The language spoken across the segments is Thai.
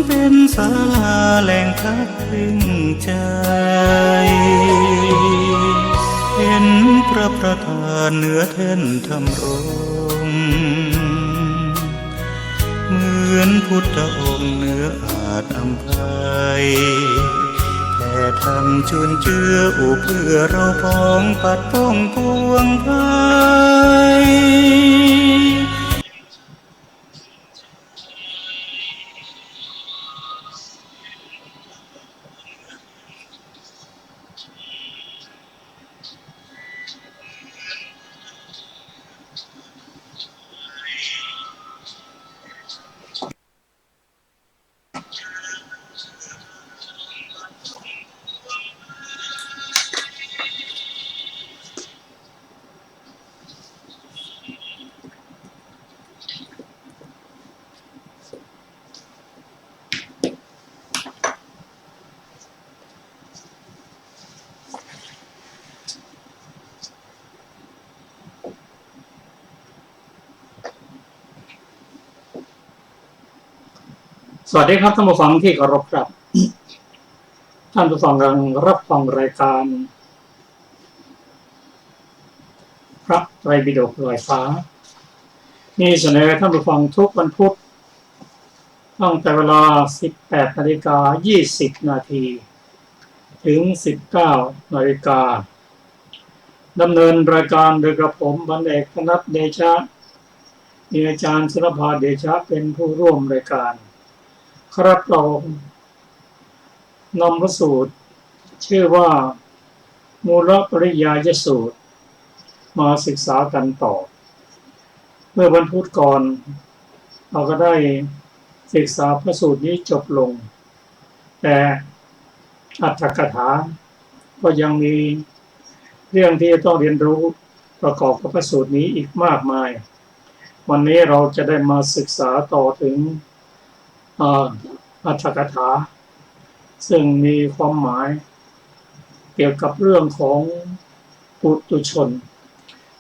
เป็นศาลาแหล่งพักพิงใจเห็นพระประธานเหนือแท่นธรรมรงค์เหมือนพุทธองค์เหนืออาจอำไพแค่ทำจุนเจืออุเพื่อเราพ้องปัดป้องปวงภัยสวัสดีครับท่านผู้ฟังที่เคารพครับท่านผู้ฟังกำลังรับฟังรายการพระไตรปิฎกลอยฟ้านี่เสนอท่านผู้ฟังทุกวันพุธตั้งแต่เวลา 18:20 นาทีถึง 19 นาฬิกาดำเนินรายการโดยกระผมบรรเอกธนัทเดชะมีอาจารย์ศิลภาเดชะเป็นผู้ร่วมรายการครับเรานำพระสูตรชื่อว่ามูลปริยายสูตรมาศึกษากันต่อเมื่อวันพุธก่อนเราก็ได้ศึกษาพระสูตรนี้จบลงแต่อรรถกถาก็ยังมีเรื่องที่ต้องเรียนรู้ประกอบกับพระสูตรนี้อีกมากมายวันนี้เราจะได้มาศึกษาต่อถึงอรรถกถาซึ่งมีความหมายเกี่ยวกับเรื่องของปุถุชน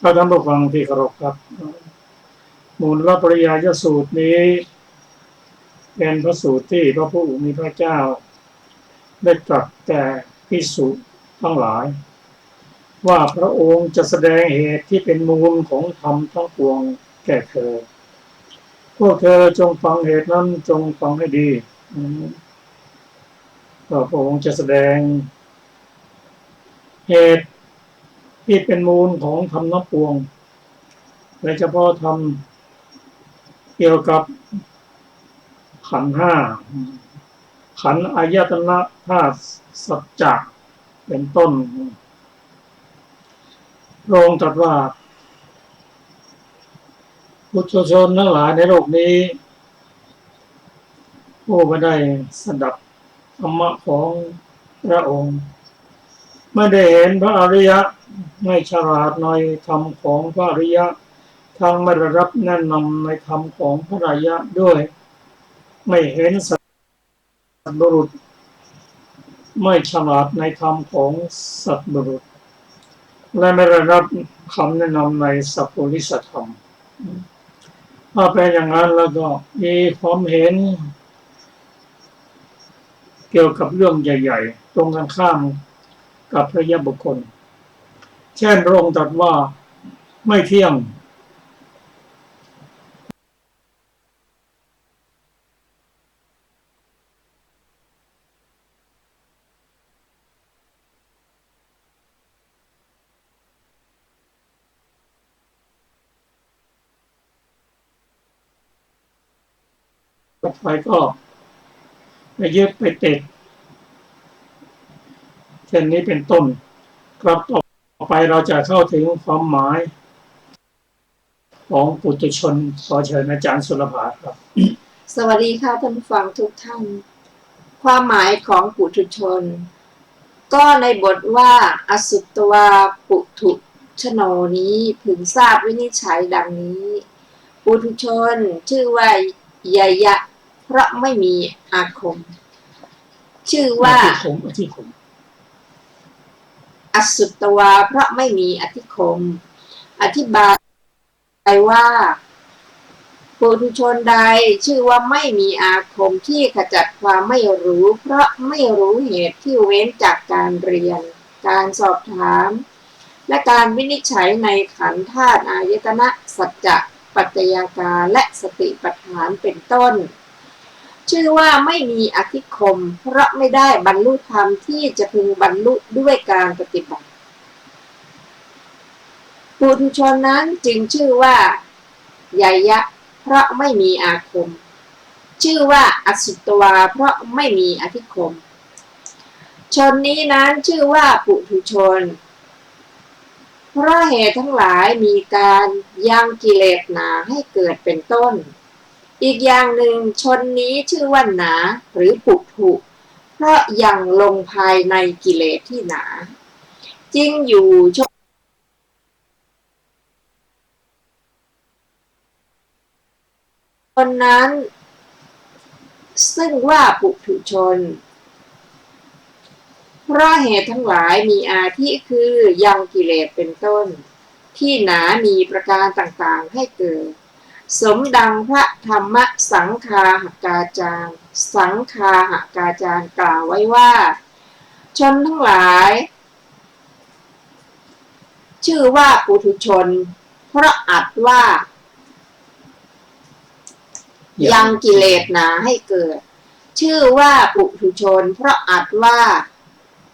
ท่านผู้ฟังที่เคารพครับมูลปริยายสูตรนี้เป็นพระสูตรที่พระผู้มีพระเจ้าได้ตรัสแก่ภิกษุทั้งหลายว่าพระองค์จะแสดงเหตุที่เป็นมูลของธรรมทั้งปวงแก่เธอพวกเธอจงฟังเหตุนั้นจงฟังให้ดีพระองค์จะแสดงเหตุที่เป็นมูลของธรรมทั้งปวงโดยเฉพาะธรรมเกี่ยวกับขันธ์ห้าขันธ์อายตนะธาตุสัจจะเป็นต้นพระองค์ตรัสว่าปุถุชนทั้งหลายในโลกนี้ผู้ไม่ได้สดับธรรมะของพระองค์ไม่ได้เห็นพระอริยะไม่ฉลาดในธรรมของพระอริยะทางไม่ได้รับแนะนำในธรรมของพระอริยะด้วยไม่เห็นสัตบุรุษไม่ฉลาดในธรรมของสัตบุรุษและไม่ได้รับคำแนะนำในสัพพุริสธรรมถ้าเป็นอย่างนั้นแล้วก็มีความเห็นเกี่ยวกับเรื่องใหญ่ๆตรงกันข้ามกับพระยะบุคคลเช่นพระองค์ตรัสว่าไม่เที่ยงต่อไปก็ไปยึดไปติดเช่นนี้เป็นต้นครับต่อไปเราจะเข้าถึงความหมายของปุถุชนขอเชิญอาจารย์สุรภาครับสวัสดีค่ะท่านผู้ฟังทุกท่านความหมายของปุถุชนก็ในบทว่าอสุตวาปุถุชโนนี้พึงทราบวินิจฉัยดังนี้ปุถุชนชื่อว่ายยะเพราะไม่มีอาคมชื่อว่าอสุตวาเพราะไม่มีอธิคมอธิบายว่า ปุถุชนใดชื่อว่าไม่มีอาคมที่ขจัดความไม่รู้เพราะไม่รู้เหตุที่เว้นจากการเรียนการสอบถามและการวินิจฉัยในขันธ์ธาตุอายตนะสัจจะปัจจัยการและสติปัฏฐานเป็นต้นชื่อว่าไม่มีอธิคมเพราะไม่ได้บรรลุธรรมที่จะพึงบรรลุด้วยการปฏิบัติปุถุชนนั้นจึงชื่อว่าไยยะเพราะไม่มีอาคมชื่อว่าอสุตวาเพราะไม่มีอธิคมชนนี้นั้นชื่อว่าปุถุชนเพราะเหตุทั้งหลายมีการยังกิเลสหนาให้เกิดเป็นต้นอีกอย่างหนึ่งชนนี้ชื่อว่าหนาหรือปุถุเพราะยังลงภายในกิเลสที่หนาจริงอยู่ชนนั้นซึ่งว่าปุถุชนเพราะเหตุทั้งหลายมีอาทิคือยังกิเลสเป็นต้นที่หนามีประการต่างๆให้เกิดสมดังพระธรรมสังคาหกาจารย์กล่าวไว้ว่าชนทั้งหลายชื่อว่าปุถุชนเพราะอัดว่ายังกิเลสหนาให้เกิดชื่อว่าปุถุชนเพราะอัดว่า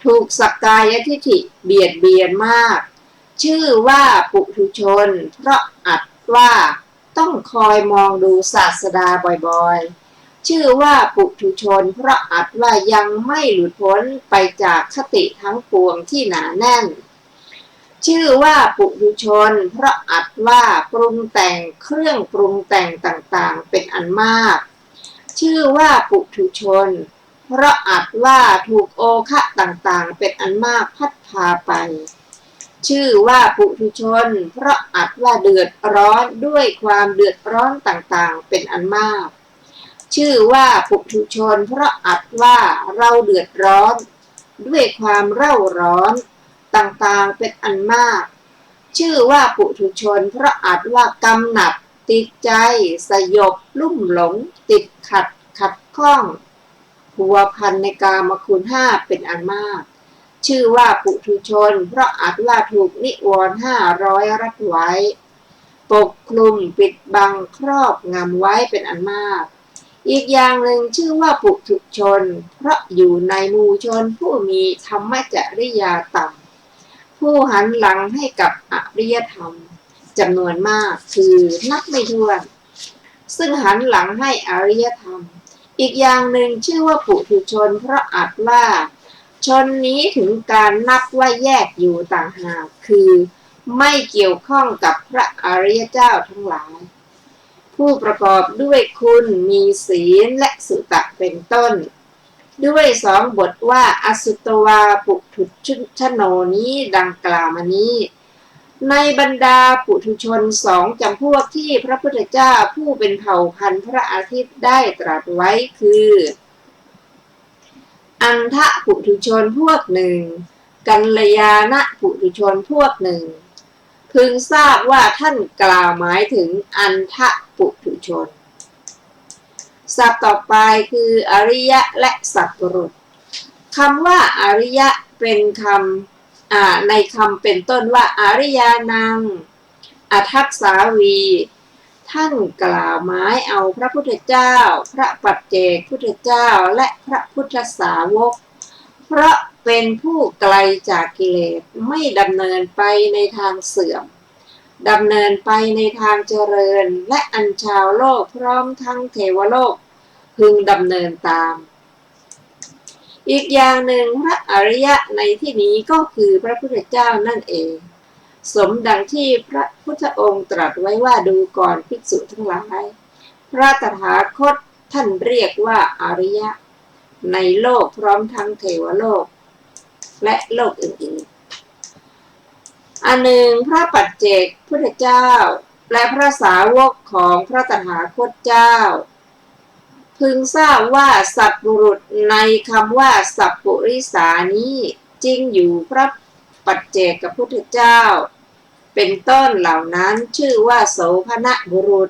ถูกสักกายทิฏฐิเบียดเบียนมากชื่อว่าปุถุชนเพราะอัดว่าต้องคอยมองดูศาสดาบ่อยๆชื่อว่าปุถุชนเพราะอัดว่ายังไม่หลุดพ้นไปจากคติทั้งปวงที่หนาแน่นชื่อว่าปุถุชนเพราะอัดว่าปรุงแต่งเครื่องปรุงแต่งต่างๆเป็นอันมากชื่อว่าปุถุชนเพราะอัดว่าถูกโอคะต่างๆเป็นอันมากพัดพาไปชื่อว่าปุถุชนเพราะอัดว่าเดือดร้อนด้วยความเดือดร้อนต่างๆเป็นอันมากชื่อว่าปุถุชนเพราะอัดว่าเราเดือดร้อนด้วยความเร่าร้อนต่างๆเป็นอันมากชื่อว่าปุถุชนเพราะอัดว่ากำหนัดติดใจสยบลุ่มหลงติดขัดข้องผัวพันในกามคุณห้าเป็นอันมากชื่อว่าปุถุชนเพราะอัดว่าถูกนิวรณ์500รัดไว้ปกคลุมปิดบังครอบงำไว้เป็นอันมากอีกอย่างหนึ่งชื่อว่าปุถุชนเพราะอยู่ในหมู่ชนผู้มีธรรมจริยาต่ำผู้หันหลังให้กับอริยธรรมจำนวนมากคือนับไม่ถ้วนซึ่งหันหลังให้อริยธรรมอีกอย่างหนึ่งชื่อว่าปุถุชนเพราะอัดว่าชนนี้ถึงการนับว่าแยกอยู่ต่างหากคือไม่เกี่ยวข้องกับพระอริยเจ้าทั้งหลายผู้ประกอบด้วยคุณมีศีลและสุตะเป็นต้นด้วย2 บทว่าอสุตวาปุถุชโนนี้ดังกล่าวมานี้ในบรรดาปุถุชน2 จำพวกที่พระพุทธเจ้าผู้เป็นเผ่าพันธุ์พระอาทิตย์ได้ตรัสไว้คืออันทะปุถุชนพวกหนึ่งกัลยาณปุถุชนพวกหนึ่งพึงทราบว่าท่านกล่าวหมายถึงอันทะปุถุชนศัพท์ต่อไปคืออริยะและสัพปรุษคำว่าอริยะเป็นคำในคำเป็นต้นว่าอริยานังอทักษาวีท่านกล่าวหมายเอาพระพุทธเจ้าพระปัจเจกพุทธเจ้าและพระพุทธสาวกเพราะเป็นผู้ไกลจากกิเลสไม่ดำเนินไปในทางเสื่อมดำเนินไปในทางเจริญและอันชาวโลกพร้อมทั้งเทวโลกพึงดำเนินตามอีกอย่างหนึ่งพระอริยะในที่นี้ก็คือพระพุทธเจ้านั่นเองสมดังที่พระพุทธองค์ตรัสไว้ว่าดูก่อนภิกษุทั้งหลายพระตถาคตท่านเรียกว่าอริยะในโลกพร้อมทั้งเทวโลกและโลกอื่นๆอันหนึ่งพระปัจเจกพุทธเจ้าและพระสาวกของพระตถาคตเจ้าพึงทราบว่าสัตบุรุษในคำว่าสัพปุริสานี้จริงอยู่พระปัจเจกกับพุทธเจ้าเป็นต้นเหล่านั้นชื่อว่าโสภณบุรุษ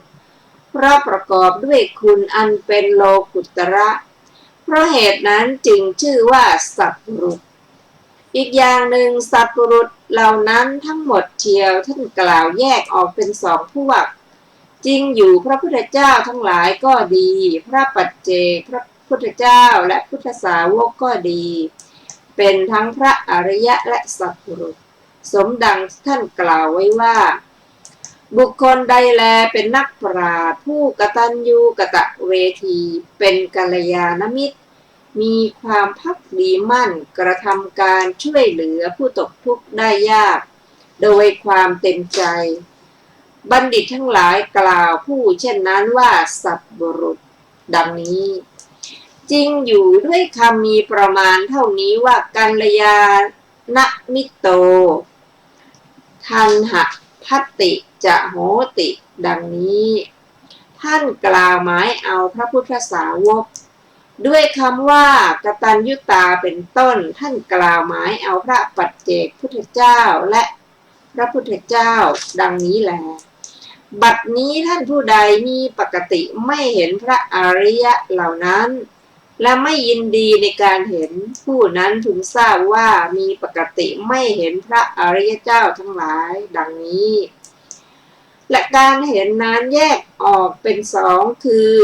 เพราะประกอบด้วยคุณอันเป็นโลกุตระเพราะเหตุนั้นจึงชื่อว่าสัตบุรุษอีกอย่างหนึ่งสัตบุรุษเหล่านั้นทั้งหมดเทียวท่านกล่าวแยกออกเป็นสองพวกจริงอยู่พระพุทธเจ้าทั้งหลายก็ดีพระปัจเจกพระพุทธเจ้าและพุทธสาวกก็ดีเป็นทั้งพระอริยะและสัตบุรุษสมดังท่านกล่าวไว้ว่าบุคคลใดแลเป็นนักปราชญ์ผู้กตัญญูกตเวทีเป็นกัลยาณมิตรมีความภักดีมั่นกระทำการช่วยเหลือผู้ตกทุกข์ได้ยากโดยความเต็มใจบัณฑิตทั้งหลายกล่าวผู้เช่นนั้นว่าสัตบุรุษดังนี้จริงอยู่ด้วยคำมีประมาณเท่านี้ว่ากัลยาณมิตโตทันหะพัตติจะโหติดังนี้ท่านกล่าวหมายเอาพระพุทธสาวกด้วยคำว่ากตัญญูตาเป็นต้นท่านกล่าวหมายเอาพระปัจเจกพุทธเจ้าและพระพุทธเจ้าดังนี้แลบัดนี้ท่านผู้ใดมีปกติไม่เห็นพระอริยะเหล่านั้นและไม่ยินดีในการเห็นผู้นั้นถึงทราบว่ามีปกติไม่เห็นพระอริยเจ้าทั้งหลายดังนี้และการเห็นนั้นแยกออกเป็นสองคือ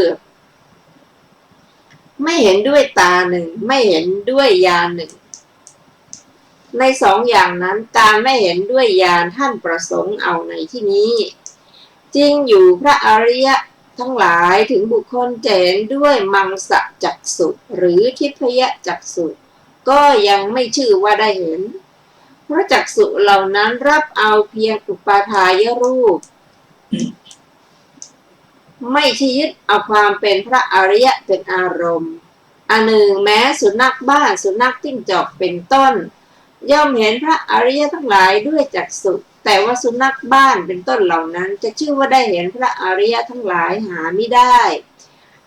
ไม่เห็นด้วยตาหนึ่งไม่เห็นด้วยญาณหนึ่งในสองอย่างนั้นการไม่เห็นด้วยญาณท่านประสงค์เอาในที่นี้จริงอยู่พระอริยะทั้งหลายถึงบุคคลจะเห็นด้วยมังสจักษุหรือทิพยจักษุก็ยังไม่ชื่อว่าได้เห็นเพราะจักษุเหล่านั้นรับเอาเพียงอุปาทายรูปไม่ที่ยึดเอาความเป็นพระอริยะเป็นอารมณ์อันหนึ่งแม้สุนัขบ้านสุนัขจิ้งจอกเป็นต้นย่อมเห็นพระอริยะทั้งหลายด้วยจักษุแต่ว่าสุนัขบ้านเป็นต้นเหล่านั้นจะชื่อว่าได้เห็นพระอริยะทั้งหลายหาไม่ได้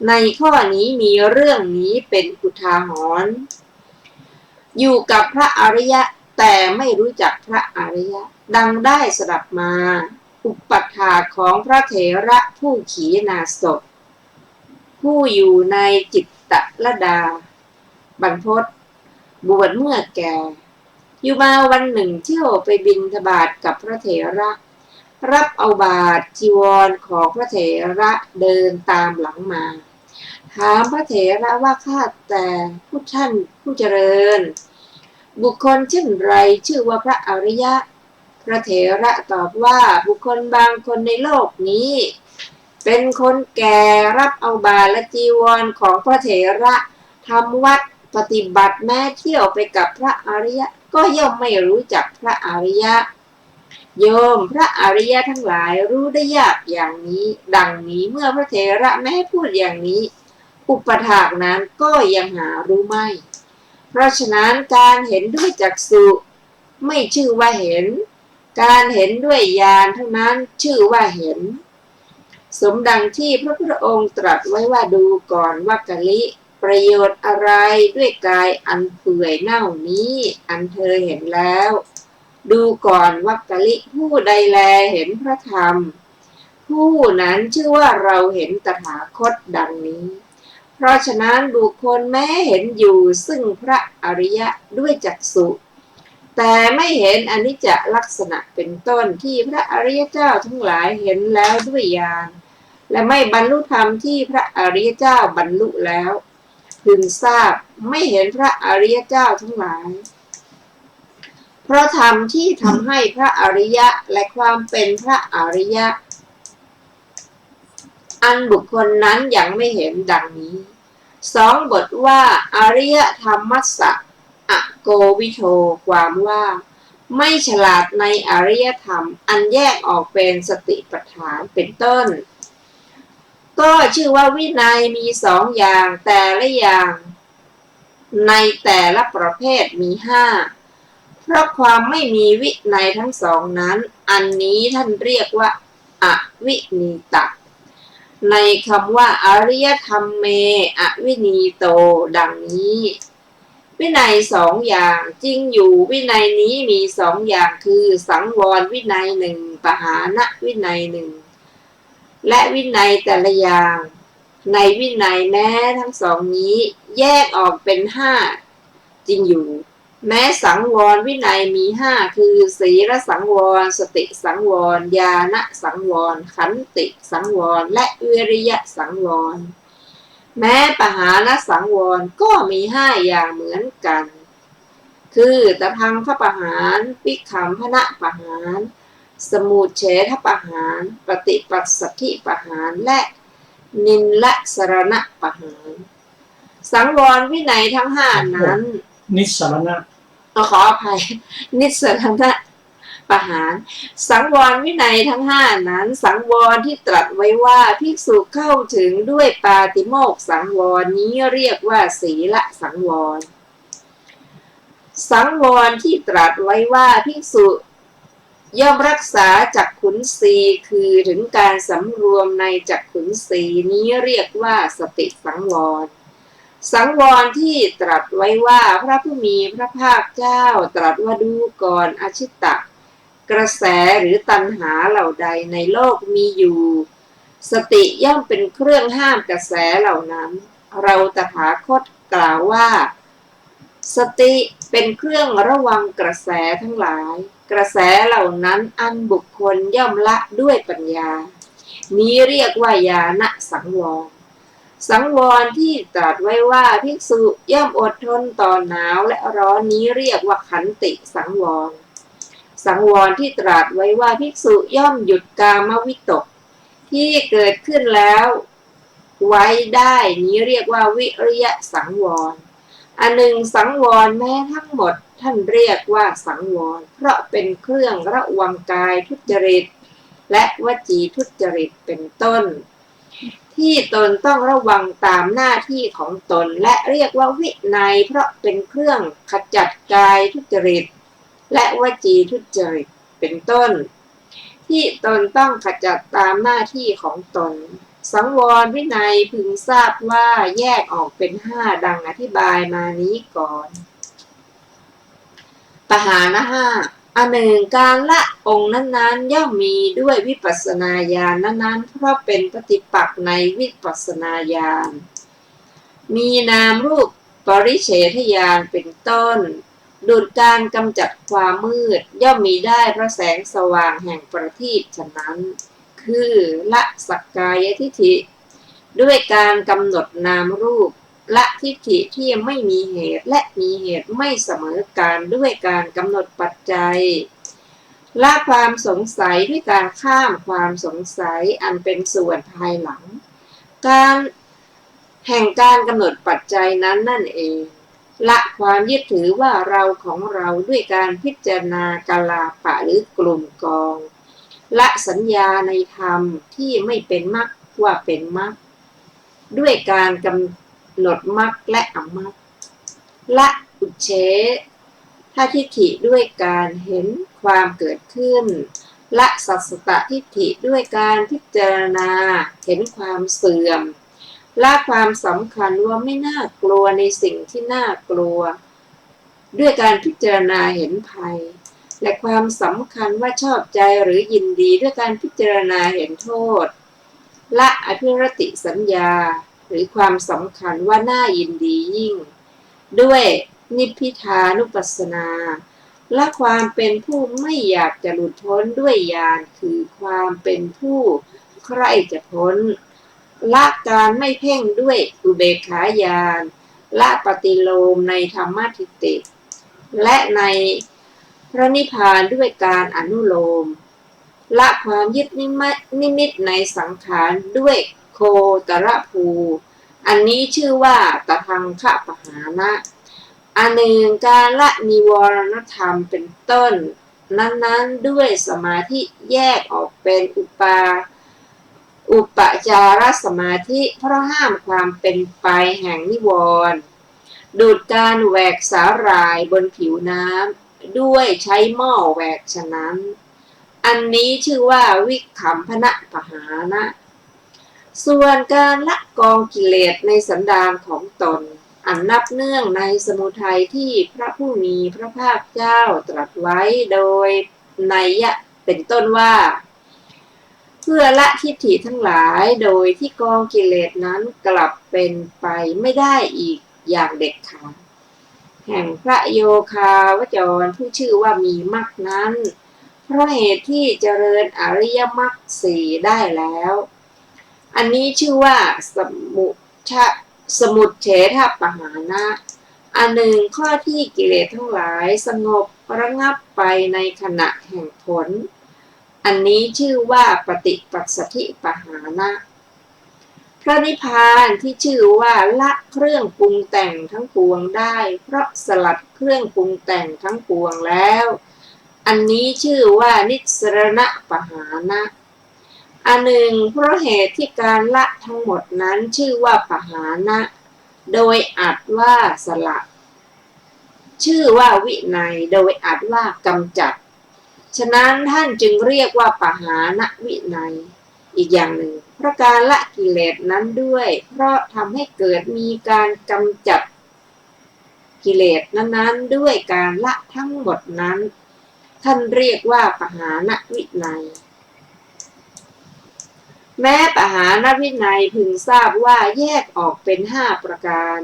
ในข้อนี้มีเรื่องนี้เป็นอุทาหรณ์อยู่กับพระอริยะแต่ไม่รู้จักพระอริยะดังได้สดับมาอุปัฏฐาของพระเถระผู้ขีณาสพผู้อยู่ในจิตตลดาบรรพตบวชเมื่อแก่อยู่มาวันหนึ่งเที่ยวไปบิณฑบาตกับพระเถระรับเอาบาตรจีวรของพระเถระเดินตามหลังมาถามพระเถระว่าข้าแต่ผู้ท่านผู้เจริญบุคคลเช่นไรชื่อว่าพระอริยะพระเถระตอบว่าบุคคลบางคนในโลกนี้เป็นคนแก่รับเอาบาตรและจีวรของพระเถระทำวัดปฏิบัติแม้เที่ยวไปกับพระอริยะก็ย่อมไม่รู้จักพระอริยะโยมพระอริยะทั้งหลายรู้ได้ยากอย่างนี้ดังนี้เมื่อพระเถระแม้พูดอย่างนี้อุปถากนั้นก็ยังหารู้ไม่เพราะฉะนั้นการเห็นด้วยจักษุไม่ชื่อว่าเห็นการเห็นด้วยญาณเท่านั้นชื่อว่าเห็นสมดังที่พระพุทธองค์ตรัสไว้ว่าดูก่อนวักกลิประโยชน์อะไรด้วยกายอันเปื่อยเน่านี้อันเธอเห็นแล้วดูก่อนวักกลิผู้ใดแลเห็นพระธรรมผู้นั้นชื่อว่าเราเห็นตถาคตดังนี้เพราะฉะนั้นบุคคลแม้เห็นอยู่ซึ่งพระอริยะด้วยจักษุแต่ไม่เห็นอนิจจลักษณะเป็นต้นที่พระอริยเจ้าทั้งหลายเห็นแล้วด้วยญาณและไม่บรรลุธรรมที่พระอริยเจ้าบรรลุแล้วพึงทราบไม่เห็นพระอริยเจ้าทั้งหลายเพราะธรรมที่ทำให้พระอริยะและความเป็นพระอริยะอันบุคคลนั้นยังไม่เห็นดังนี้สองบทว่าอริยธรรมัสสะอโกวิโทความว่าไม่ฉลาดในอริยธรรมอันแยกออกเป็นสติปัฏฐานเป็นต้นก็ชื่อว่าวินัยมีสองอย่างแต่ละอย่างในแต่ละประเภทมีห้าเพราะความไม่มีวินัยทั้งสองนั้นอันนี้ท่านเรียกว่าอวินีตะในคำว่าอริยธรรมเมอวินีโตดังนี้วินัยสองอย่างจริงอยู่วินัยนี้มีสองอย่างคือสังวรวินัยหนึ่งปหานวินัยหนึ่ง และวินัยแต่ละอย่างในวินัยแม้ทั้งสองนี้แยกออกเป็น5จริงอยู่แม้สังวรวินัยมี5คือศีลสังวรสติสังวรญาณสังวรขันติสังวรและวิริยะสังวรแม้ปหานสังวรก็มี5อย่างเหมือนกันคือตพังคปหารปิขัมพนะปหารสมุจเฉทปหารปฏิปัสสัทธิปหารและนินละสรณปหารสังวรวินัยทั้ง5นั้นนิสรณะขออภัยนิสรณะปหารสังวรวินัยทั้ง5นั้นสังวรที่ตรัสไว้ว่าภิกษุเข้าถึงด้วยปาติโมกข์สังวรนี้เรียกว่าศีลสังวรสังวรที่ตรัสไว้ว่าภิกษุย่อมรักษาจักขุนสีคือถึงการสำรวมในจักขุนสีนี้เรียกว่าสติสังวรสังวรที่ตรัสไว้ว่าพระผู้มีพระภาคเจ้าตรัสว่าดูก่อนอชิตตะกระแสหรือตัณหาเหล่าใดในโลกมีอยู่สติย่อมเป็นเครื่องห้ามกระแสเหล่านั้นเราตถาคตกล่าวว่าสติเป็นเครื่องระวังกระแสทั้งหลายกระแสเหล่านั้นอันบุคคลย่อมละด้วยปัญญานี้เรียกว่าญาณสังวรสังวรที่ตรัสไว้ว่าภิกษุย่อมอดทนต่อหนาวและร้อนนี้เรียกว่าขันติสังวรสังวรที่ตรัสไว้ว่าภิกษุย่อมหยุดกามวิตกที่เกิดขึ้นแล้วไว้ได้นี้เรียกว่าวิริยะสังวรอันหนึ่งสังวรแม้ทั้งหมดท่านเรียกว่าสังวรเพราะเป็นเครื่องระวังกายทุจริตและวจีทุจริตเป็นต้นที่ตนต้องระวังตามหน้าที่ของตนและเรียกว่าวินัยเพราะเป็นเครื่องขจัดกายทุจริตและวจีทุจริตเป็นต้นที่ตนต้องขจัดตามหน้าที่ของตนสังวรวินัยพึงทราบว่าแยกออกเป็น5ดังอธิบายมานี้ก่อนปหาน5อันหนึ่งการละองค์นั้นๆย่อมมีด้วยวิปัสสนาญาณนั้นๆเพราะเป็นปฏิปักษ์ในวิปัสสนาญาณมีนามรูปปริเฉทญาณเป็นต้นดุจการกำจัดความมืดย่อมมีได้เพราะแสงสว่างแห่งประทีปฉะนั้นคือละสักกายทิฏฐิด้วยการกำหนดนามรูปละทิฏฐิที่ไม่มีเหตุและมีเหตุไม่เสมอกันด้วยการกำหนดปัจจัยละความสงสัยด้วยการข้ามความสงสัยอันเป็นส่วนภายหลังการแห่งการกำหนดปัจจัยนั้นนั่นเองละความยึดถือว่าเราของเราด้วยการพิจารณากาลาปะหรือกลุ่มกองละสัญญาในธรรมที่ไม่เป็นมรรคว่าเป็นมรรคด้วยการกำหนดมรรคและอมรรคละอุเฉททิฏฐิด้วยการเห็นความเกิดขึ้นละสัสสตทิฏฐิด้วยการพิจารณาเห็นความเสื่อมละความสำคัญว่าไม่น่ากลัวในสิ่งที่น่ากลัวด้วยการพิจารณาเห็นภัยและความสำคัญว่าชอบใจหรือยินดีด้วยการพิจารณาเห็นโทษละอภิรติสัญญาหรือความสำคัญว่าน่ายินดียิ่งด้วยนิพพิทานุปัสสนาและความเป็นผู้ไม่อยากจะหลุดพ้นด้วยญาณคือความเป็นผู้ใคร่จะพ้นละการไม่เพ่งด้วยอุเบกขาญาณละปฏิโลมในธรรมทิฏฐิและในพระนิพพานด้วยการอนุโลมละความยึดนิมิตในสังขารด้วยโคตรภูอันนี้ชื่อว่าตทังคะปหานะอันหนึ่งการละนิวรณธรรมเป็นต้นนั้นๆด้วยสมาธิแยกออกเป็นอุปจารสมาธิเพราะห้ามความเป็นไปแห่งนิวรณ์ดูดการแหวกสาหร่ายบนผิวน้ำด้วยใช้หม้อแหวกฉะนั้นอันนี้ชื่อว่าวิคัมพนะปหานะส่วนการละกองกิเลสในสันดานของตนอันนับเนื่องในสมุทัยที่พระผู้มีพระภาคเจ้าตรัสไว้โดยนัยยะเป็นต้นว่า เพื่อละทิฏฐิทั้งหลายโดยที่กองกิเลสนั้นกลับเป็นไปไม่ได้อีกอย่างเด็ดขาดแห่งพระโยคาวจรผู้ชื่อว่ามีมรรคนั้นเพราะเหตุที่เจริญอริยมรรคสี่ได้แล้วอันนี้ชื่อว่าสมุจเฉทปหานะอันหนึ่งข้อที่กิเลสทั้งหลายสงบระงับไปในขณะแห่งผลอันนี้ชื่อว่าปฏิปัสสธิปหานะพระนิพพานที่ชื่อว่าละเครื่องปรุงแต่งทั้งปวงได้เพราะสลัดเครื่องปรุงแต่งทั้งปวงแล้วอันนี้ชื่อว่านิสรณปหานะอันหนึ่งเพราะเหตุที่การละทั้งหมดนั้นชื่อว่าปหานะโดยอัดว่าสละชื่อว่าวินัยโดยอัดว่ากำจัดฉะนั้นท่านจึงเรียกว่าปหานวินัยอีกอย่างหนึ่งเพราะการละกิเลสนั้นด้วยเพราะทำให้เกิดมีการกำจัดกิเลสนั้นๆด้วยการละทั้งหมดนั้นท่านเรียกว่าปหานวินัยแม้ปหานวินัยพึงทราบว่าแยกออกเป็น5ประการ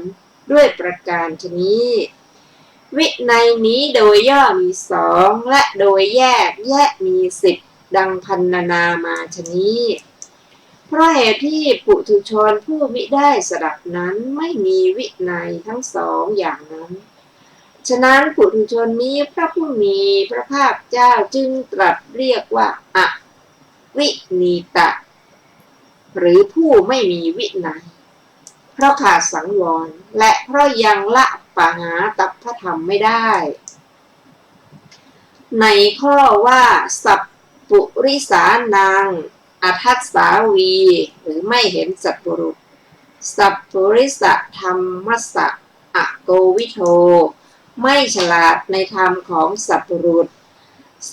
ด้วยประการชนี้วินัยนี้โดยย่อมี2และโดยแยกมี10ดังพรรณนามาชนี้เพราะเหตุที่ปุถุชนผู้มิได้สดับนั้นไม่มีวินัยทั้ง2อย่างนั้นฉะนั้นปุถุชนนี้พระผู้มีพระภาคเจ้าจึงตรัสเรียกว่าอวินีตะหรือผู้ไม่มีวินัยเพราะขาดสังวรและเพราะยังละปหาตัพพธรรมไม่ได้ในข้อว่าสัพปุริสานางอทัสสาวีหรือไม่เห็นสัตบุรุษสัพปุริสธรรมัสสะอโกวิโทไม่ฉลาดในธรรมของสัพบุรุษ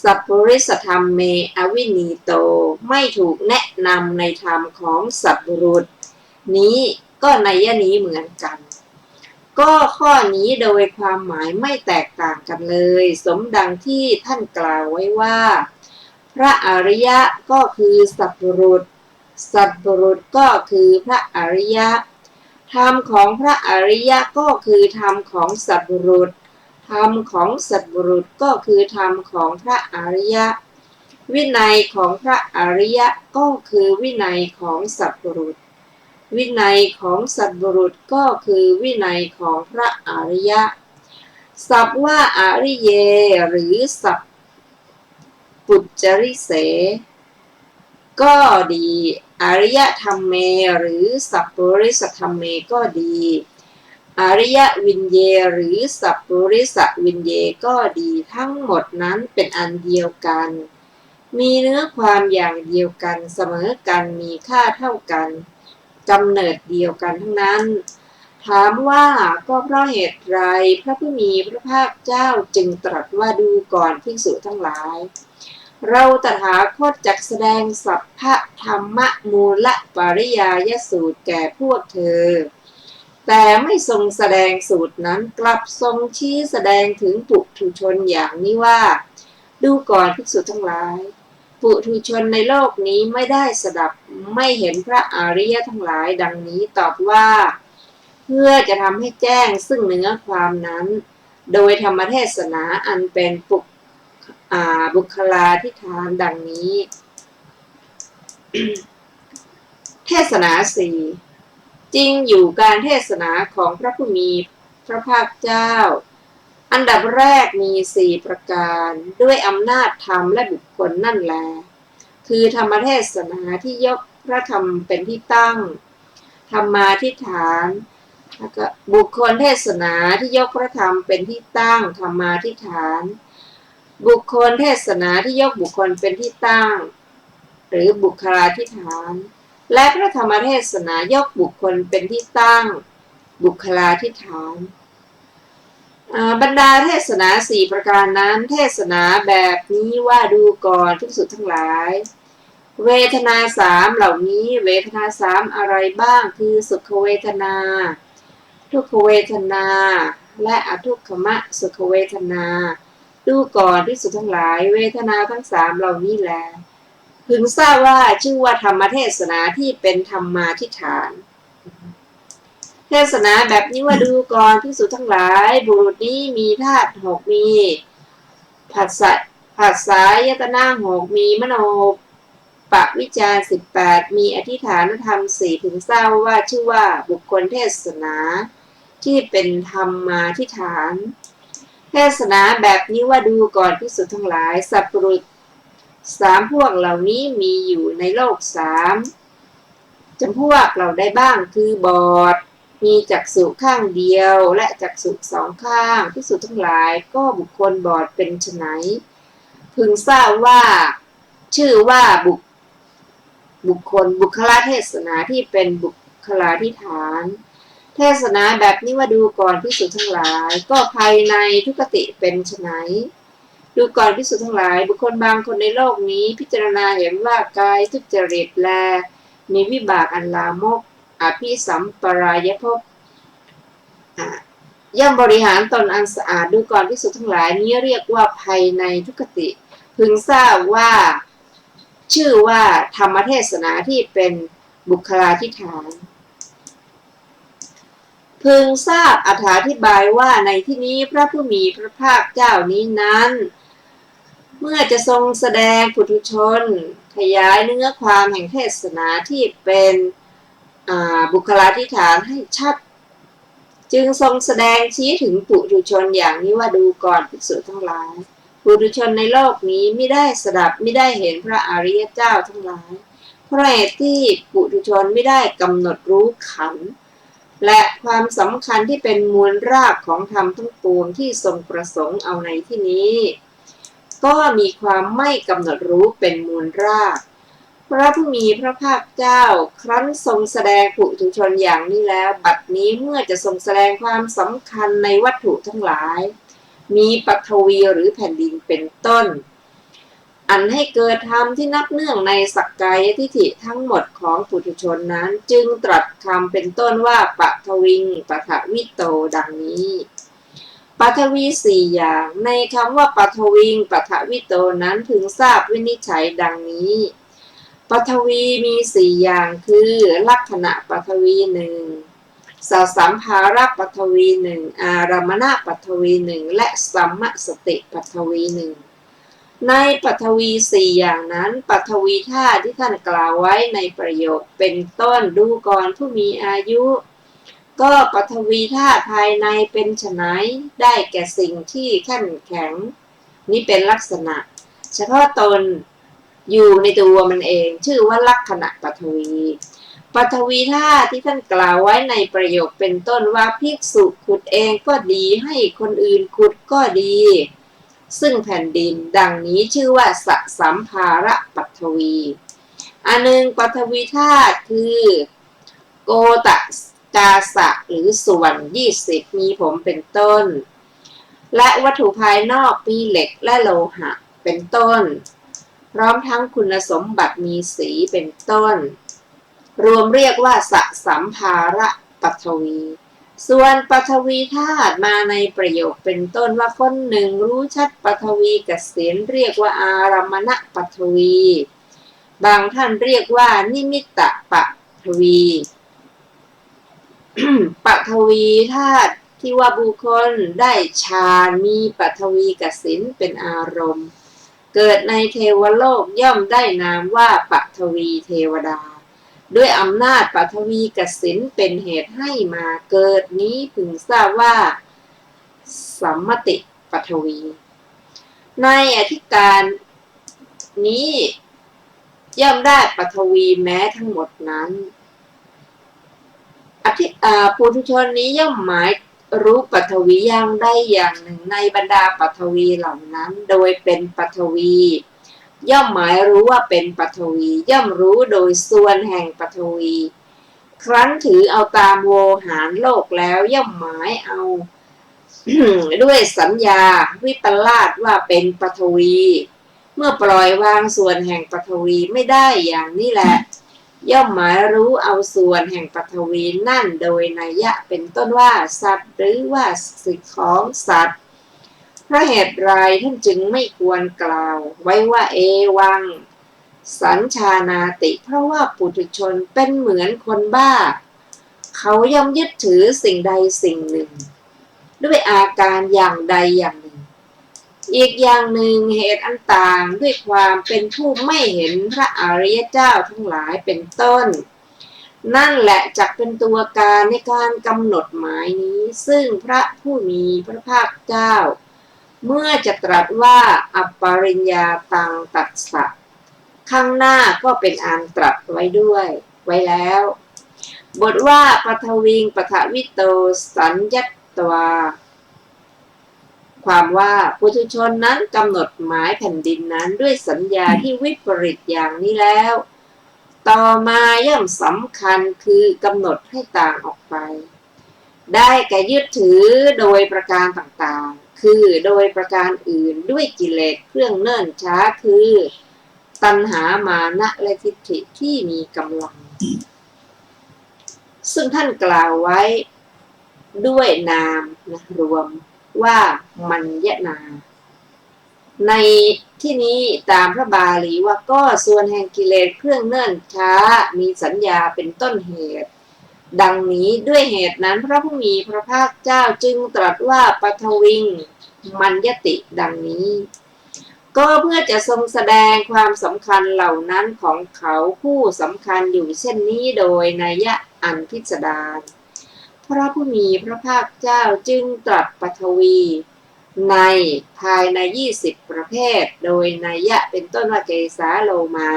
สัพปุริสธรรมเมอวินีโตไม่ถูกแนะนำในธรรมของสัพบุรุษนี้ก็นัยนี้เหมือนกันก็ข้อนี้โดยความหมายไม่แตกต่างกันเลยสมดังที่ท่านกล่าวไว้ว่าพระอริยะก็คือสัพบุรุษสัพบุรุษก็คือพระอริยะธรรมของพระอริยะก็คือธรรมของสัพบุรุษธรรมของสัพบุรุษก็คือธรรมของพระอริยะวินัยของพระอริยะก็คือวินัยของสัพบุรุษวินัยของสัพบุรุษก็คือวินัยของพระอริยะสัพว่าอริเยหรือสัพปุจจริเสก็ดีอริยธรรมเมหรือสัพปุริสธรรมเมก็ดีอริยวินเยหรือสัพปุริสวินเยก็ดีทั้งหมดนั้นเป็นอันเดียวกันมีเนื้อความอย่างเดียวกันเสมอกันมีค่าเท่ากันกำเนิดเดียวกันทั้งนั้นถามว่าก็เพราะเหตุไรพระผู้มีพระภาคเจ้าจึงตรัสว่าดูก่อนภิกษุทั้งหลายเราตถาคตจักแสดงสัพพะธรรมมูลปริยายสูตรแก่พวกเธอแต่ไม่ทรงแสดงสูตรนั้นกลับทรงชี้แสดงถึงปุถุชนอย่างนี้ว่าดูก่อนภิกษุทั้งหลายปุถุชนในโลกนี้ไม่ได้สดับไม่เห็นพระอริยทั้งหลายดังนี้ตอบว่าเพื่อจะทำให้แจ้งซึ่งเนื้อความนั้นโดยธรรมเทศนาอันเป็นบุคลาธิฐานดังนี้ เทศนาสี่จริงอยู่การเทศนาของพระผู้มีพระภาคเจ้าอันดับแรกมี4ประการด้วยอำนาจธรรมและบุคคลนั่นแลคือธรรมเทศนาที่ยกพระธรรมเป็นที่ตั้งธรรมาธิฐานแล้วก็บุคคลเทศนาที่ยกพระธรรมเป็นที่ตั้งธรรมาธิฐานบุคคลเทศนาที่ยกบุคคลเป็นที่ตั้งหรือบุคลาธิฐานและพระธรรมเทศนายกบุคคลเป็นที่ตั้งบุคลาธิฐานบรรดาเทศนา4ประการนั้นเทศนาแบบนี้ว่าดูก่อนภิกษุทั้งหลายเวทนา3เหล่านี้เวทนา3อะไรบ้างคือสุขเวทนาทุกขเวทนาและอทุกขมสุขเวทนาดูก่อนภิกษุทั้งหลายเวทนาทั้ง3เหล่านี้แล พึงทราบว่าชื่อว่าธรรมเทศนาที่เป็นธรรมาธิฐาน เทศนาแบบนี้ว่าดูก่อนภิกษุทั้งหลายบุรุษนี้มีธาตุหกมีผัสสะยตนะหกมีมโนปวิจาร18มีอธิฐานธรรม4พึงทราบว่าชื่อว่าบุคคลเทศนาที่เป็นธรรมาธิฐาน เทศนาแบบนี้ว่าดูก่อนภิกษุทั้งหลายสัพพุรุษ3พวกเหล่านี้มีอยู่ในโลก3จำพวกเราได้บ้างคือบอดมีจักษุข้างเดียวและจักษุ2ข้างภิกษุทั้งหลายก็บุคคลบอดเป็นไฉนพึงทราบว่าชื่อว่าบุคคลบุคลาเทศนาที่เป็นบุคลาธิฐาน เทศนาแบบนี้ว่าดูก่อนภิกษุทั้งหลายก็ภายในทุกติเป็นไฉนดูก่อนภิกษุทั้งหลายบุคคลบางคนในโลกนี้พิจารณาเห็นว่ากายทุจริตแลมีวิบากอันลามกอภิสัมปรายภพย่อมบริหารตนอันสะอาดดูก่อนภิกษุทั้งหลายนี้เรียกว่าภายในทุกติพึงทราบว่าชื่อว่าธรรมเทศนาที่เป็นบุคลาธิฐานพึงทราบอธิบายว่าในที่นี้พระผู้มีพระภาคเจ้านี้นั้นเมื่อจะทรงแสดงปุถุชนขยายเนื้อความแห่งเทศนาที่เป็นบุคลาธิฐานให้ชัดจึงทรงแสดงชี้ถึงปุถุชนอย่างนี้ว่าดูก่อนภิกษุทั้งหลายปุถุชนในโลกนี้ไม่ได้สดับไม่ได้เห็นพระอริยเจ้าทั้งหลายเพราะเหตุที่ปุถุชนไม่ได้กำหนดรู้ขันธ์และความสำคัญที่เป็นมูลรากของธรรมทั้งปวงที่ทรงประสงค์เอาในที่นี้ก็มีความไม่กำหนดรู้เป็นมูลรากพระผู้มีพระภาคเจ้าครั้นทรงแสดงปุถุชนอย่างนี้แล้วบัดนี้เมื่อจะทรงแสดงความสำคัญในวัตถุทั้งหลายมีปฐวีหรือแผ่นดินเป็นต้นอันให้เกิดธรรมที่นับเนื่องในสักกายทิฏฐิทั้งหมดของปุถุชนนั้นจึงตรัสคำเป็นต้นว่าปฐวิงปฐวิโตดังนี้ปฐวี4อย่างในคำว่าปฐวิงปฐวิโตนั้นพึงทราบวินิจฉัยดังนี้ปฐวีมี4อย่างคือลักขณะปฐวี1สัมภาระปฐวี1อารมณปฐวี1และสัมมสติปฐวี1ในปฐวี4อย่างนั้นปฐวีธาตุที่ท่านกล่าวไว้ในประโยคเป็นต้นดูก่อนผู้มีอายุก็ปฐวีธาตุภายในเป็นไฉนได้แก่สิ่งที่เข้มแข็งนี่เป็นลักษณะเฉพาะตนอยู่ในตัวมันเองชื่อว่าลักขณะปฐวีปฐวีธาตุที่ท่านกล่าวไว้ในประโยคเป็นต้นว่าภิกษุขุดเองก็ดีให้คนอื่นขุดก็ดีซึ่งแผ่นดินดังนี้ชื่อว่าสัมภาระปฐวีอันหนึ่งปฐวีธาตุคือโกตกาสะหรือส่วน20มีผมเป็นต้นและวัตถุภายนอกมีเหล็กและโลหะเป็นต้นพร้อมทั้งคุณสมบัติมีสีเป็นต้นรวมเรียกว่าสัมภาระปฐวีส่วนปฐวีธาตุมาในประโยคเป็นต้นว่าคนหนึ่งรู้ชัดปฐวีเกษียณเรียกว่าอารมณปฐวีบางท่านเรียกว่านิมิตปฐวี ปฐวีธาตุที่ว่าบุคคลได้ฌานมีปฐวีเกษียณเป็นอารมณ์เกิดในเทวโลกย่อมได้นามว่าปฐวีเทวดาด้วยอำนาจปฐวีกสิณเป็นเหตุให้มาเกิดนี้พึงทราบว่าสัมมติปฐวีในอธิการนี้ย่อมได้ปฐวีแม้ทั้งหมดนั้นปุถุชนนี้ย่อมหมายรู้ปฐวีอย่างใดอย่างหนึ่งในบรรดาปฐวีเหล่านั้นโดยเป็นปฐวีย่อมหมายรู้ว่าเป็นปฐวีย่อมรู้โดยส่วนแห่งปฐวีครั้นถือเอาตามโวหารโลกแล้วย่อมหมายเอา ด้วยสัญญาวิปลาสว่าเป็นปฐวีเมื่อปล่อยวางส่วนแห่งปฐวีไม่ได้อย่างนี้แหละย่อมหมายรู้เอาส่วนแห่งปฐวีนั่นโดยนัยยะเป็นต้นว่าสัตว์หรือว่าสิ่งของสัตว์เพราะเหตุไรท่านจึงไม่ควรกล่าวไว้ว่าเอวัง สัญชานาติ เพราะว่าปุถุชนเป็นเหมือนคนบ้าเขาย่อมยึดถือสิ่งใดสิ่งหนึ่งด้วยอาการอย่างใดอย่างหนึ่งอีกอย่างหนึ่งเหตุอันต่างด้วยความเป็นผู้ไม่เห็นพระอริยเจ้าทั้งหลายเป็นต้นนั่นแหละจักเป็นตัวการในการกำหนดหมายนี้ซึ่งพระผู้มีพระภาคเจ้าเมื่อจะตรัสว่าอปริญญาตังตัสสะข้างหน้าก็เป็นอันตรัสไว้ด้วยไว้แล้วบทว่าปทวิงปทวิโตสัญญัตตวาความว่าปุถุชนนั้นกำหนดหมายแผ่นดินนั้นด้วยสัญญาที่วิปริตอย่างนี้แล้วต่อมาย่อมสำคัญคือกำหนดให้ต่างออกไปได้แก่ยึดถือโดยประการต่างๆคือโดยประการอื่นด้วยกิเลสเครื่องเนิ่นช้าคือตัณหามานะและทิฏฐิที่มีกำลังซึ่งท่านกล่าวไว้ด้วยนามนะรวมว่ามัญญนาในที่นี้ตามพระบาลีว่าก็ส่วนแห่งกิเลสเครื่องเนิ่นช้ามีสัญญาเป็นต้นเหตุดังนี้ด้วยเหตุนั้นพระผู้มีพระภาคเจ้าจึงตรัสว่าปทวิงมัญญติดังนี้ก็เพื่อจะทรงแสดงความสำคัญเหล่านั้นของเขาผู้สำคัญอยู่เช่นนี้โดยนัยยะอันพิสดารพระผู้มีพระภาคเจ้าจึงตรัสปฐวีในภายใน20ประเภทโดยนัยยะเป็นต้นว่าเกสาโลมา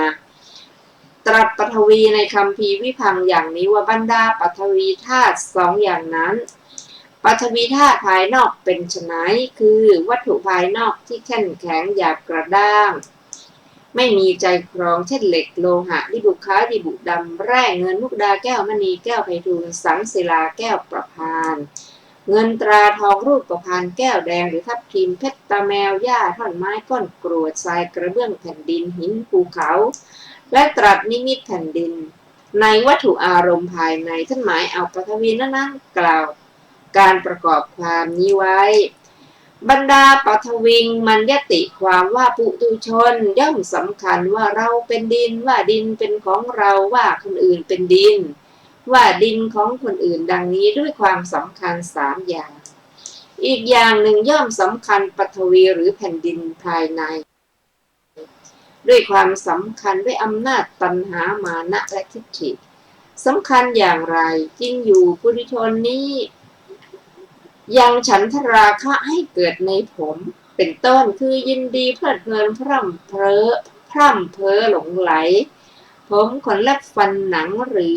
ตรัสปฐวีในคัมภีร์วิพังค์อย่างนี้ว่าบรรดาปฐวีธาตุสองอย่างนั้นปฐวีธาตุภายนอกเป็นไฉนคือวัตถุภายนอกที่แข็งแข็งหยาบกระด้างไม่มีใจครองเช่นเหล็กโลหะดิบุค้าดิบุดำแร่เงินมุกดาแก้วมณีแก้วไพฑูรย์สังศิลาแก้วประพานเงินตราทองรูปประพานแก้วแดงหรือทับทิมเพชรตาแมวหญ้าท่อนไม้ก้อนกรวดทรายกระเบื้องแผ่นดินหินภูเขาและตรัสนิมิตแผ่นดินในวัตถุอารมณ์ภายในท่านหมายเอาปฐวีนั้นกล่าวการประกอบความนี้ไว้บรรดาปฐวิงมัญญติความว่าปุถุชนย่อมสำคัญว่าเราเป็นดินว่าดินเป็นของเราว่าคนอื่นเป็นดินว่าดินของคนอื่นดังนี้ด้วยความสำคัญ3อย่างอีกอย่างหนึ่งย่อมสำคัญปฐวีหรือแผ่นดินภายในด้วยความสำคัญด้วยอำนาจตัณหามานะและทิฏฐิสำคัญอย่างไรจริงอยู่ปุถุชนนี้ยังฉันทราคะให้เกิดในผมเป็นต้นคือยินดีเพลิดเพลินพร่ำเพ้อหลงไหลผมขนเล็บฟันหนังหรื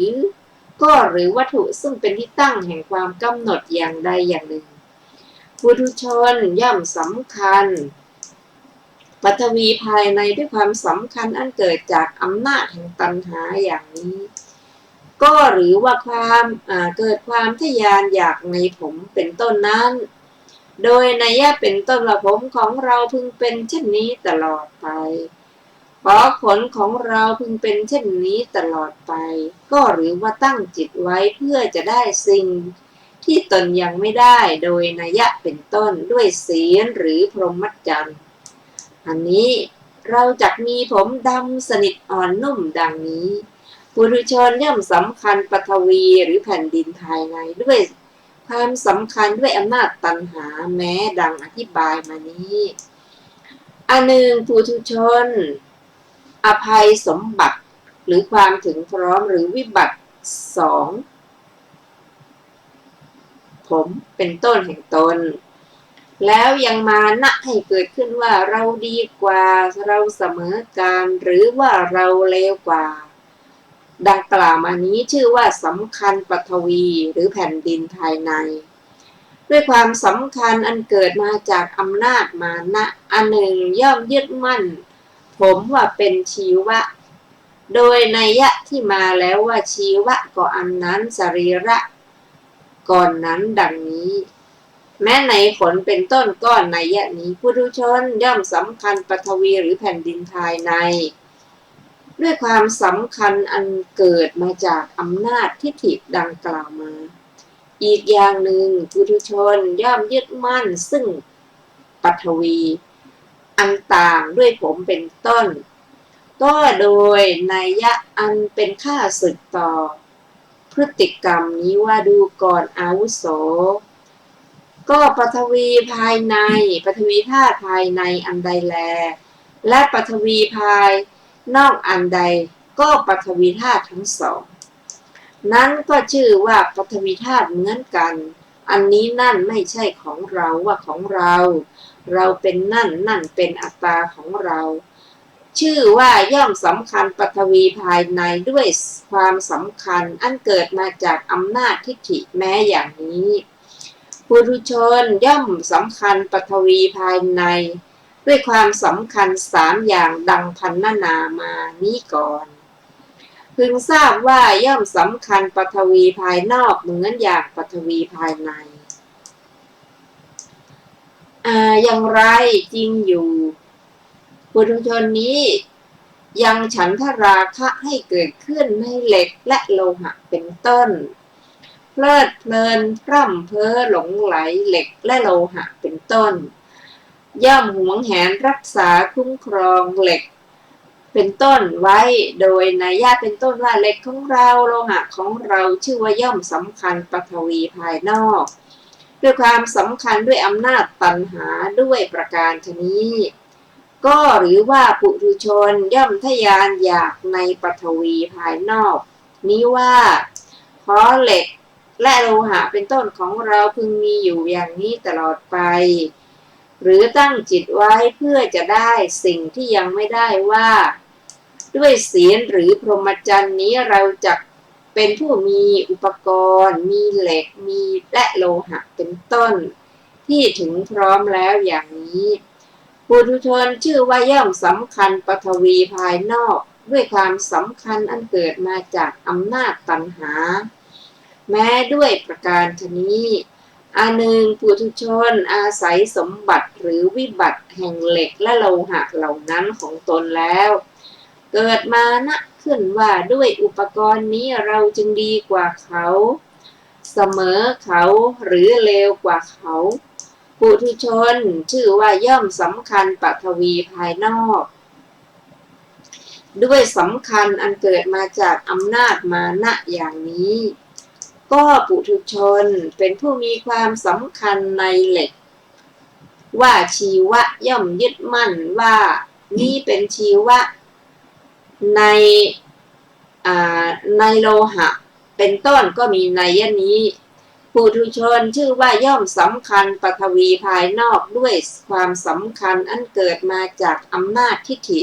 อวัตถุซึ่งเป็นที่ตั้งแห่งความกำหนดอย่างใดอย่างหนึ่งปุถุชนย่อมสำคัญปฐวีภายในด้วยความสำคัญอันเกิดจากอำนาจแห่งตัณหาอย่างนี้ก็หรือว่าเกิดความทะยานอยากในผมเป็นต้นนั้นโดยนัยยะเป็นต้นว่าผมของเราพึงเป็นเช่นนี้ตลอดไปขอขนของเราพึงเป็นเช่นนี้ตลอดไปก็หรือว่าตั้งจิตไว้เพื่อจะได้สิ่งที่ตนยังไม่ได้โดยนัยยะเป็นต้นด้วยศีลหรือพรหมจรรย์อันนี้เราจักมีผมดำสนิทอ่อนนุ่มดังนี้ปุถุชนย่อมสำคัญปฐวีหรือแผ่นดินภายในด้วยความสำคัญด้วยอำนาจตัณหาแม้ดังอธิบายมานี้อันหนึ่งปุถุชนอภัยสมบัติหรือความถึงพร้อมหรือวิบัติ2ผมเป็นต้นแห่งตนแล้วยังมานะให้เกิดขึ้นว่าเราดีกว่าเราเสมอกันหรือว่าเราเลวกว่าดังกล่าวมานี้ชื่อว่าสำคัญปฐวีหรือแผ่นดินภายในด้วยความสำคัญอันเกิดมาจากอำนาจมานะอันหนึ่งย่อมยึดมั่นผมว่าเป็นชีวะโดยนัยยะที่มาแล้วว่าชีวะก็อันนั้นสรีระก่อนนั้นดังนี้แม้ในขนเป็นต้นก้อนนัยยะนี้ปุถุชนย่อมสำคัญปฐวีหรือแผ่นดินภายในด้วยความสำคัญอันเกิดมาจากอำนาจทิฏฐิดังกล่าวมาอีกอย่างหนึ่งปุถุชนย่อมยึดมั่นซึ่งปฐวีอันต่างด้วยผมเป็นต้น ก็โดยนัยยะอันเป็นค่าศึกต่อพฤติกรรมนี้ว่าดูก่อนอาวุโสก็ปฐวีภายในปฐวีธาตุภายในอันใดแลและปฐวีภายนอกอันใดก็ปฐวีธาตุทั้งสองนั้นก็ชื่อว่าปฐวีธาตุเหมือนกันอันนี้นั่นไม่ใช่ของเราว่าของเราเราเป็นนั่นนั่นเป็นอัตตาของเราชื่อว่าย่อมสำคัญปฐวีภายในด้วยความสำคัญอันเกิดมาจากอำนาจทิฏฐิแม้อย่างนี้ปุถุชนย่อมสำคัญปฐวีภายในด้วยความสำคัญสามอย่างดังพันนามานี้ก่อนพึงทราบว่าย่อมสำคัญปฐวีภายนอกเหมือนอย่างปฐวีภายในอย่างไรจริงอยู่ปุถุชนนี้ยังฉันทราคะให้เกิดขึ้นในเหล็กและโลหะเป็นต้นเพลิดเพลินพร่ำเพ้อหลงไหลเหล็กและโลหะเป็นต้นย่อมหวงแหนรักษาคุ้มครองเหล็กเป็นต้นไว้โดยนัยยะเป็นต้นว่าเหล็กของเราโลหะของเราชื่อว่าย่อมสำคัญปฐวีภายนอกด้วยความสำคัญด้วยอำนาจตัณหาด้วยประการชนี้ก็หรือว่าปุถุชนย่อมทะยานอยากในปฐวีภายนอกนี้ว่าเพราะเหล็กและโลหะเป็นต้นของเราพึงมีอยู่อย่างนี้ตลอดไปหรือตั้งจิตไว้เพื่อจะได้สิ่งที่ยังไม่ได้ว่าด้วยศีลหรือพรหมจรรย์นี้เราจะเป็นผู้มีอุปกรณ์มีเหล็กมีและโลหะเป็นต้นที่ถึงพร้อมแล้วอย่างนี้ปุถุชนชื่อว่าย่อมสำคัญปฐวีภายนอกด้วยความสำคัญอันเกิดมาจากอำนาจตัณหาแม้ด้วยประการชนี้อันหนึ่งปุถุชนอาศัยสมบัติหรือวิบัติแห่งเหล็กและโลหะเหล่านั้นของตนแล้วเกิดมานะขึ้นว่าด้วยอุปกรณ์นี้เราจึงดีกว่าเขาเสมอเขาหรือเลวกว่าเขาปุถุชนชื่อว่าย่อมสำคัญปฐวีภายนอกด้วยสำคัญอันเกิดมาจากอำนาจมานะอย่างนี้ก็ปุถุชนเป็นผู้มีความสำคัญในเหล็กว่าชีวะย่อมยึดมั่นว่านี่เป็นชีวะในโลหะเป็นต้นก็มีนัยนี้ปุถุชนชื่อว่าย่อมสำคัญปฐวีภายนอกด้วยความสำคัญอันเกิดมาจากอำนาจทิฏฐิ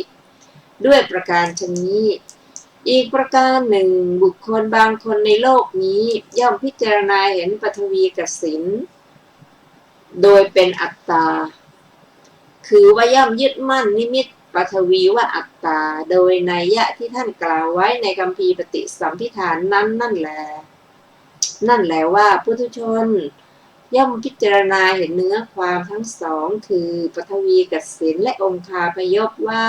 ด้วยประการชนี้อีกประการหนึ่งบุคคลบางคนในโลกนี้ย่อมพิจารณาเห็นปฐวีกสิณโดยเป็นอัตตาคือว่าย่อมยึดมั่นนิมิตปฐวีว่าอัตตาโดยนัยยะที่ท่านกล่าวไว้ในคัมภีร์ปฏิสัมภิธานนั่นแหละว่าปุถุชนย่อมพิจารณาเห็นเนื้อความทั้งสองคือปฐวีกสิณและองคาพยพว่า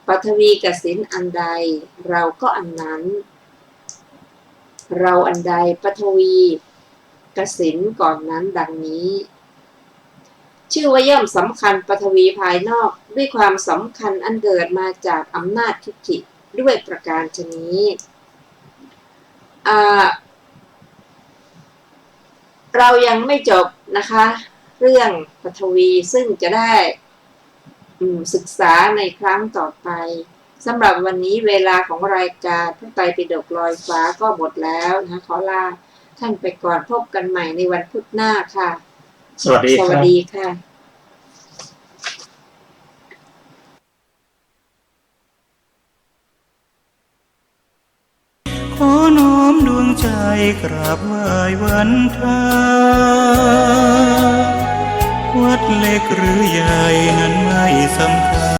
ปฐวีกสิณอันใดเราก็อันนั้นเราอันใดปฐวีกสิณก่อนนั้นดังนี้ชื่อว่าย่อมสำคัญปฐวีภายนอกด้วยความสำคัญอันเกิดมาจากอำนาจทิฏฐิด้วยประการชนี้เรายังไม่จบนะคะเรื่องปฐวีซึ่งจะได้ศึกษาในครั้งต่อไปสำหรับวันนี้เวลาของรายการพระไตรปิฎกลอยฟ้าก็หมดแล้วนะขอลาท่านไปก่อนพบกันใหม่ในวันพุธหน้าค่ะสวัสดีค่ะขอน้อมดวงใจกราบไหว้วันทาวัดเล็กหรือใหญ่นั้นไม่สำคัญ